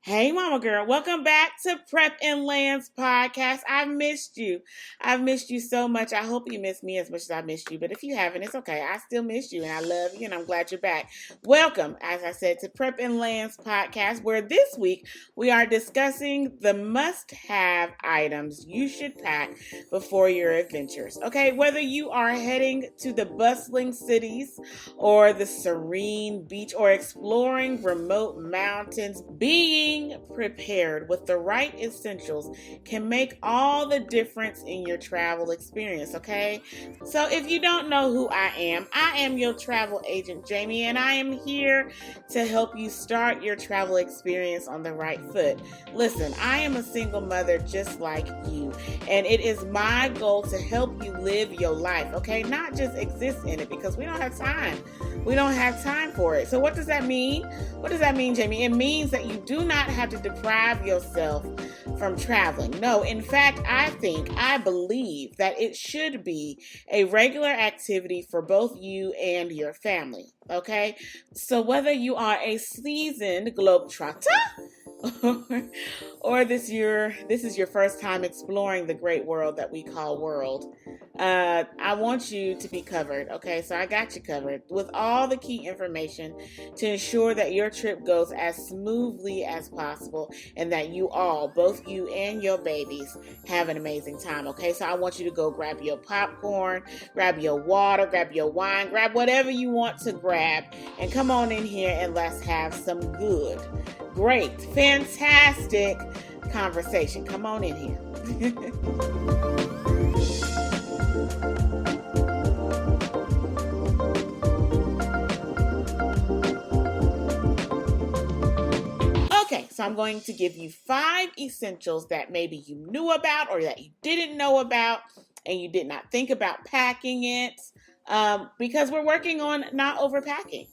Hey, Mama Girl. Welcome back to Prepandland's podcast. I've missed you. I've missed you so much. I hope you miss me as much as I missed you. But if you haven't, it's okay. I still miss you and I love you and I'm glad you're back. Welcome, as I said, to Prepandland's podcast, where this week we are discussing the must-have items you should pack before your adventures. Okay, whether you are heading to the bustling cities or the serene beach or exploring remote mountains, being prepared with the right essentials can make all the difference in your travel experience, okay? So if you don't know who I am your travel agent, Jamie, and I am here to help you start your travel experience on the right foot. Listen, I am a single mother just like you, and it is my goal to help you live your life, okay? Not just exist in it, because we don't have time. We don't have time for it. So what does that mean? What does that mean, Jamie? It means that you do not have to deprive yourself from traveling. No, in fact, I believe that it should be a regular activity for both you and your family, okay? So whether you are a seasoned globetrotter or this is your first time exploring the great world that we call world, I want you to be covered, okay? So I got you covered with all the key information to ensure that your trip goes as smoothly as possible and that you all, both you and your babies, have an amazing time, okay? So I want you to go grab your popcorn, grab your water, grab your wine, grab whatever you want to grab, and come on in here and let's have some good, great, fantastic conversation. Come on in here. Okay, so I'm going to give you 5 essentials that maybe you knew about or that you didn't know about and you did not think about packing it, because we're working on not overpacking.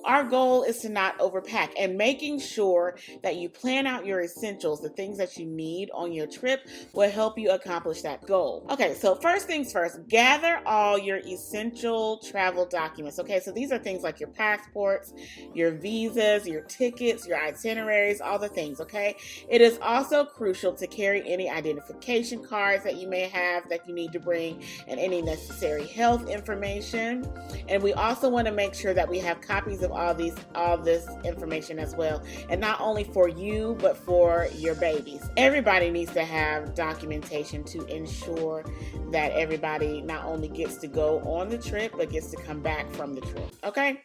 Our goal is to not overpack and making sure that you plan out your essentials, the things that you need on your trip, will help you accomplish that goal. Okay, so first things first, gather all your essential travel documents. Okay, so these are things like your passports, your visas, your tickets, your itineraries, all the things, okay? It is also crucial to carry any identification cards that you may have that you need to bring and any necessary health information. And we also want to make sure that we have copies of all this information as well, and not only for you but for your babies. Everybody needs to have documentation to ensure that everybody not only gets to go on the trip but gets to come back from the trip. Okay.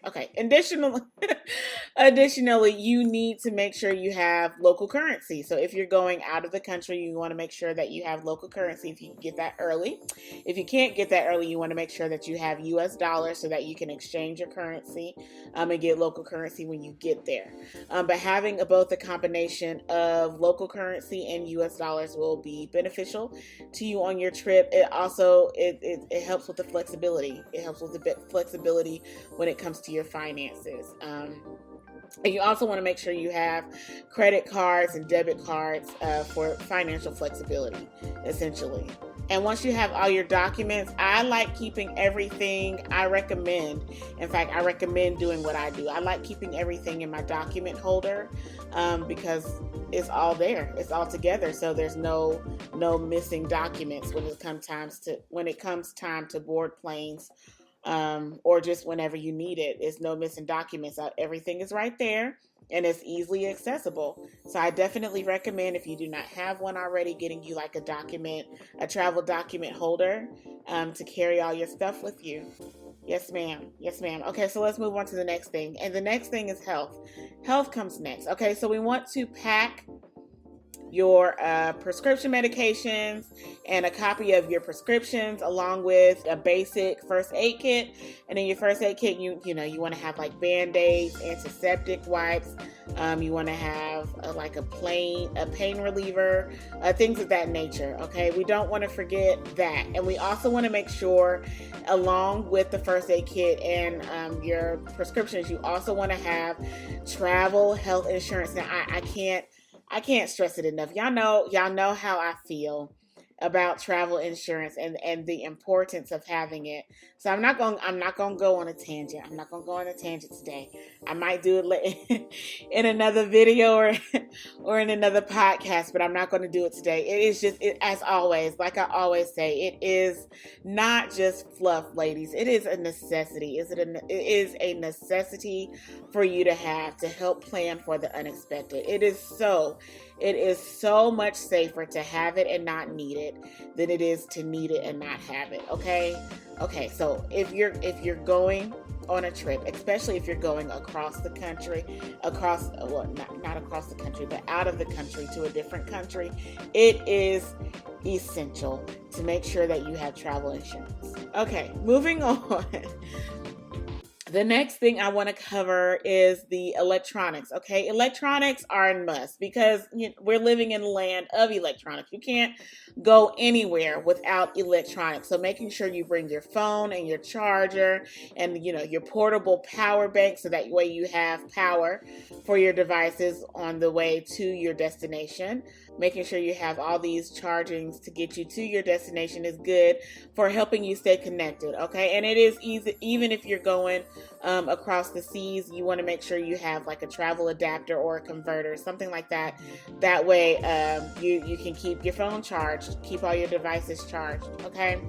Additionally, you need to make sure you have local currency. So if you're going out of the country, you want to make sure that you have local currency if you can get that early. If you can't get that early, you want to make sure that you have US dollars so that you can exchange your currency and get local currency when you get there. But having both a combination of local currency and US dollars will be beneficial to you on your trip. It also it helps with the flexibility. It helps with the flexibility when it comes to your finances. And you also want to make sure you have credit cards and debit cards for financial flexibility, essentially. And once you have all your documents, I like keeping everything. I recommend doing what I do. I like keeping everything in my document holder because it's all there. It's all together. So there's no missing documents when it comes time to board planes. Or just whenever you need it. It's no missing documents. Everything is right there and it's easily accessible. So I definitely recommend, if you do not have one already, getting you like a travel document holder to carry all your stuff with you. Yes, ma'am. Okay, so let's move on to the next thing. And the next thing is health. Health comes next. Okay, so we want to pack your prescription medications and a copy of your prescriptions, along with a basic first aid kit. And in your first aid kit, you want to have like Band-Aids, antiseptic wipes. You want to have a pain reliever, things of that nature. Okay, we don't want to forget that. And we also want to make sure, along with the first aid kit and your prescriptions, you also want to have travel health insurance. Now, I can't stress it enough. Y'all know how I feel about travel insurance and the importance of having it. So I'm not going to go on a tangent. I'm not going to go on a tangent today. I might do it in another video or in another podcast, but I'm not going to do it today. It is just, as always, like I always say, it is not just fluff, ladies. It is a necessity. It is a necessity for you to have to help plan for the unexpected. It is so much safer to have it and not need it than it is to need it and not have it. Okay, so if you're going on a trip, especially if you're going across the country, not across the country, but out of the country to a different country, it is essential to make sure that you have travel insurance. Okay, moving on. The next thing I want to cover is the electronics, okay? Electronics are a must because we're living in the land of electronics. You can't go anywhere without electronics. So making sure you bring your phone and your charger and, your portable power bank so that way you have power for your devices on the way to your destination. Making sure you have all these chargings to get you to your destination is good for helping you stay connected, okay? And it is easy, even if you're going across the seas, you want to make sure you have like a travel adapter or a converter, something like that. That way you can keep your phone charged, keep all your devices charged, okay?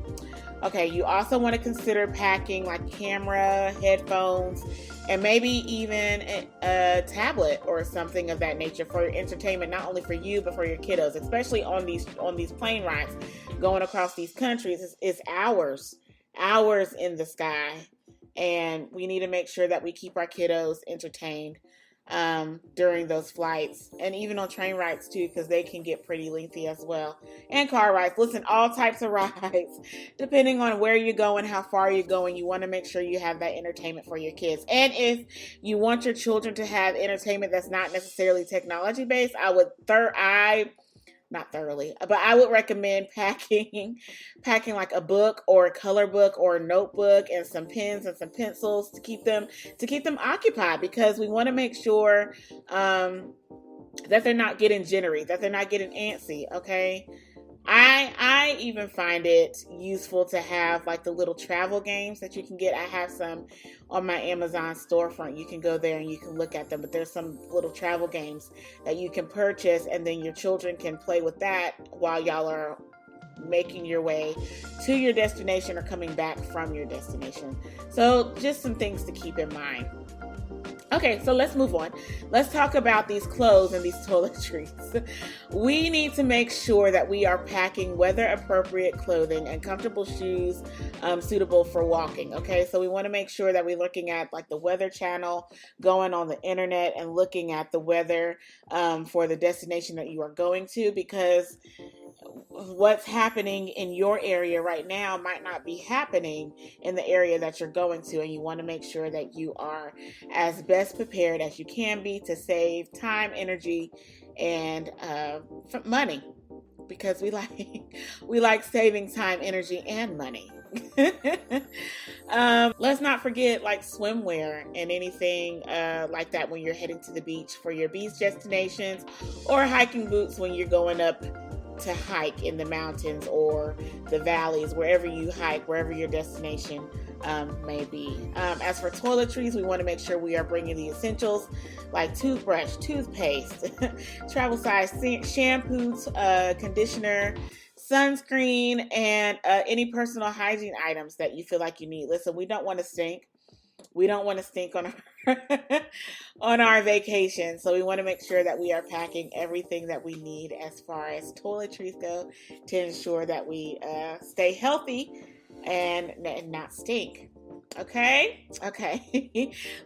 Okay, you also want to consider packing like camera, headphones, and maybe even a tablet or something of that nature for entertainment, not only for you, but for your kiddos, especially on these plane rides going across these countries. It's hours in the sky, and we need to make sure that we keep our kiddos entertained during those flights, and even on train rides too, because they can get pretty lengthy as well, and car rides. Listen, all types of rides, depending on where you're going, how far you're going, you want to make sure you have that entertainment for your kids. And if you want your children to have entertainment that's not necessarily technology based, I would recommend packing like a book or a color book or a notebook and some pens and some pencils to keep them occupied, because we want to make sure that they're not getting jittery, that they're not getting antsy, okay? I even find it useful to have like the little travel games that you can get. I have some on my Amazon storefront. You can go there and you can look at them, but there's some little travel games that you can purchase, and then your children can play with that while y'all are making your way to your destination or coming back from your destination. So just some things to keep in mind. Okay, so let's move on. Let's talk about these clothes and these toiletries. We need to make sure that we are packing weather-appropriate clothing and comfortable shoes suitable for walking, okay? So we want to make sure that we're looking at like the Weather Channel, going on the internet and looking at the weather for the destination that you are going to, because what's happening in your area right now might not be happening in the area that you're going to, and you want to make sure that you are as best prepared as you can be to save time, energy, and money, because we like saving time, energy, and money. Let's not forget like swimwear and anything like that when you're heading to the beach for your beach destinations, or hiking boots when you're going up to hike in the mountains or the valleys, wherever you hike, wherever your destination may be. As for toiletries, we want to make sure we are bringing the essentials like toothbrush, toothpaste, travel size shampoo, conditioner, sunscreen, and any personal hygiene items that you feel like you need. Listen, we don't want to stink. We don't want to stink on our vacation. So we want to make sure that we are packing everything that we need as far as toiletries go to ensure that we stay healthy and not stink. Okay.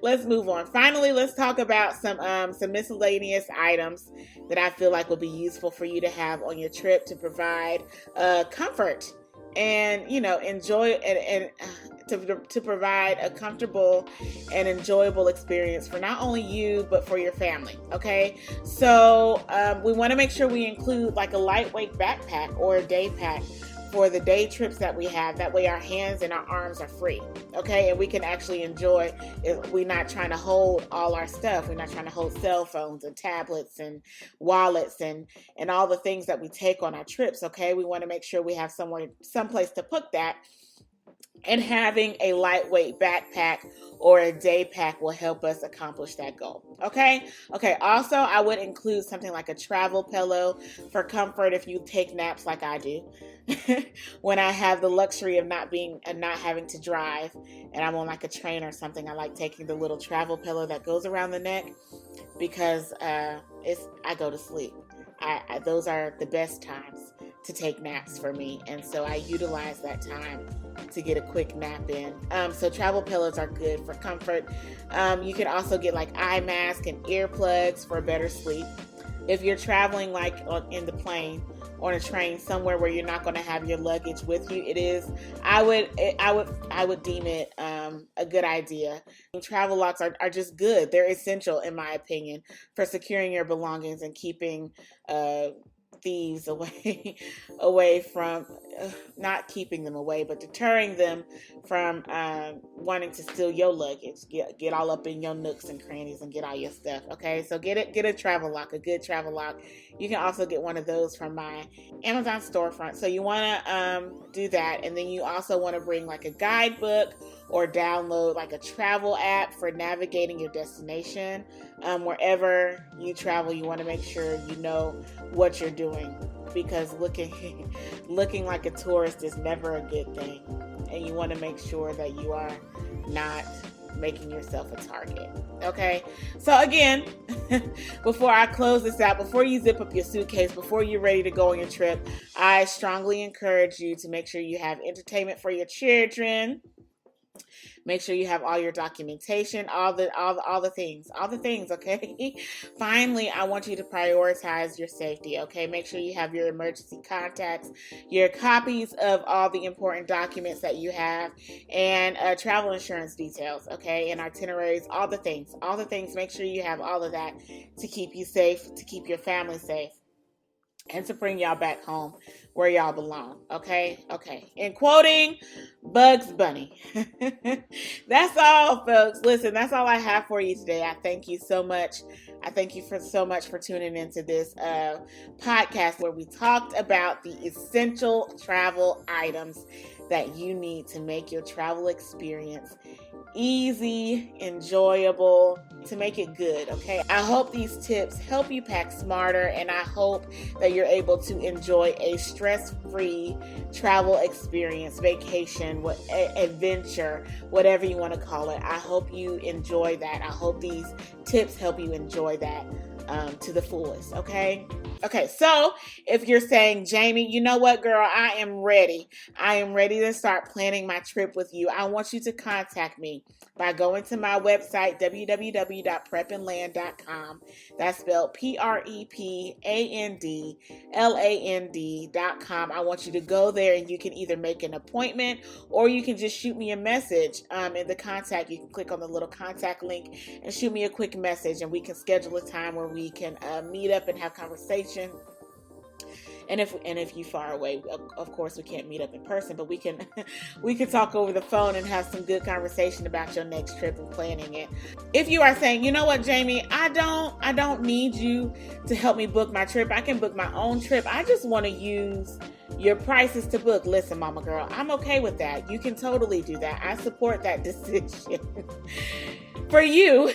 Let's move on. Finally, let's talk about some miscellaneous items that I feel like will be useful for you to have on your trip to provide comfort and enjoy and to provide a comfortable and enjoyable experience for not only you but for your family. Okay, so we want to make sure we include like a lightweight backpack or a day pack for the day trips that we have. That way our hands and our arms are free, okay? And we can actually enjoy it. We're not trying to hold all our stuff. We're not trying to hold cell phones and tablets and wallets and all the things that we take on our trips, okay? We want to make sure we have someplace to put that. And having a lightweight backpack or a day pack will help us accomplish that goal. Okay. Also, I would include something like a travel pillow for comfort if you take naps like I do. When I have the luxury of not having to drive and I'm on like a train or something, I like taking the little travel pillow that goes around the neck because I go to sleep. Those are the best times to take naps for me, and so I utilize that time to get a quick nap in. So travel pillows are good for comfort. You can also get like eye mask and earplugs for better sleep. If you're traveling like in the plane, on a train, somewhere where you're not going to have your luggage with you, I would deem it a good idea. Travel locks are just good. They're essential, in my opinion, for securing your belongings and keeping thieves away from, not keeping them away, but deterring them from wanting to steal your luggage, get all up in your nooks and crannies and get all your stuff. Okay, so get a travel lock, a good travel lock. You can also get one of those from my Amazon storefront. So you want to do that, and then you also want to bring like a guidebook or download like a travel app for navigating your destination. Wherever you travel, you want to make sure you know what you're doing, because looking like a tourist is never a good thing, and you want to make sure that you are not making yourself a target. Okay, so again, before I close this out, before you zip up your suitcase, before you're ready to go on your trip, I strongly encourage you to make sure you have entertainment for your children. Make sure you have all your documentation, all the things, okay? Finally, I want you to prioritize your safety, okay? Make sure you have your emergency contacts, your copies of all the important documents that you have, and travel insurance details, okay? And itineraries, all the things. Make sure you have all of that to keep you safe, to keep your family safe, and to bring y'all back home where y'all belong. Okay. And quoting Bugs Bunny. That's all, folks. Listen, that's all I have for you today. I thank you so much. I thank you so much for tuning into this podcast where we talked about the essential travel items that you need to make your travel experience easy, enjoyable, to make it good, okay? I hope these tips help you pack smarter, and I hope that you're able to enjoy a stress-free travel experience, vacation, adventure, whatever you want to call it. I hope you enjoy that. I hope these tips help you enjoy that to the fullest, okay? Okay, so if you're saying, Jamie, you know what, girl, I am ready. I am ready to start planning my trip with you. I want you to contact me by going to my website, www.prepandland.com. That's spelled prepandland.com. I want you to go there, and you can either make an appointment or you can just shoot me a message in the contact. You can click on the little contact link and shoot me a quick message, and we can schedule a time where we can meet up and have conversation. And if you're far away, of course we can't meet up in person, but we can talk over the phone and have some good conversation about your next trip and planning it. If you are saying, you know what, Jamie, I don't need you to help me book my trip. I can book my own trip. I just want to use your prices to book. Listen, mama girl, I'm okay with that. You can totally do that. I support that decision. For you,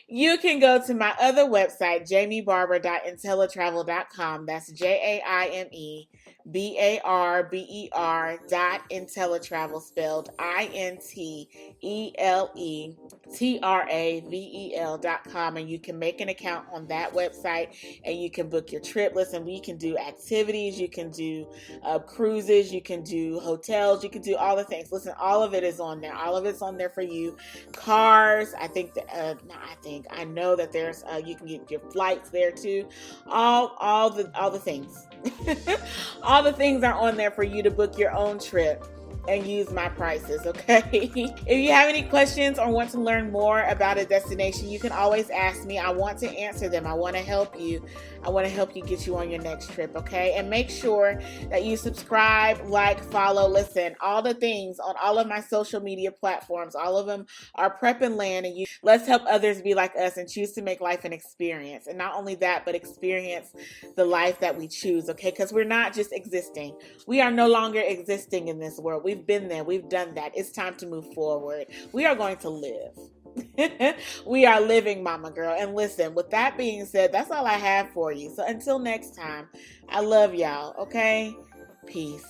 you can go to my other website, jamiebarber.intellitravel.com. That's JAIMEBARBER.intellitravel, spelled INTELLETRAVEL.com. And you can make an account on that website and you can book your trip. Listen, we can do activities, you can do cruises, you can do hotels, you can do all the things. Listen, all of it is on there. All of it's on there for you. Cars, I know that there's you can get your flights there too. All the things. All the things are on there for you to book your own trip and use my prices, okay? If you have any questions or want to learn more about a destination, you can always ask me. I want to answer them. I want to help you. I want to help you get you on your next trip, okay? And make sure that you subscribe, like, follow, listen, all the things on all of my social media platforms. All of them are prepandland, and let's help others be like us and choose to make life an experience. And not only that, but experience the life that we choose, okay? Because we're not just existing. We are no longer existing in this world. We've been there. We've done that. It's time to move forward. We are going to live. We are living, mama girl. And listen, with that being said, that's all I have for you. So until next time, I love y'all, okay? Peace.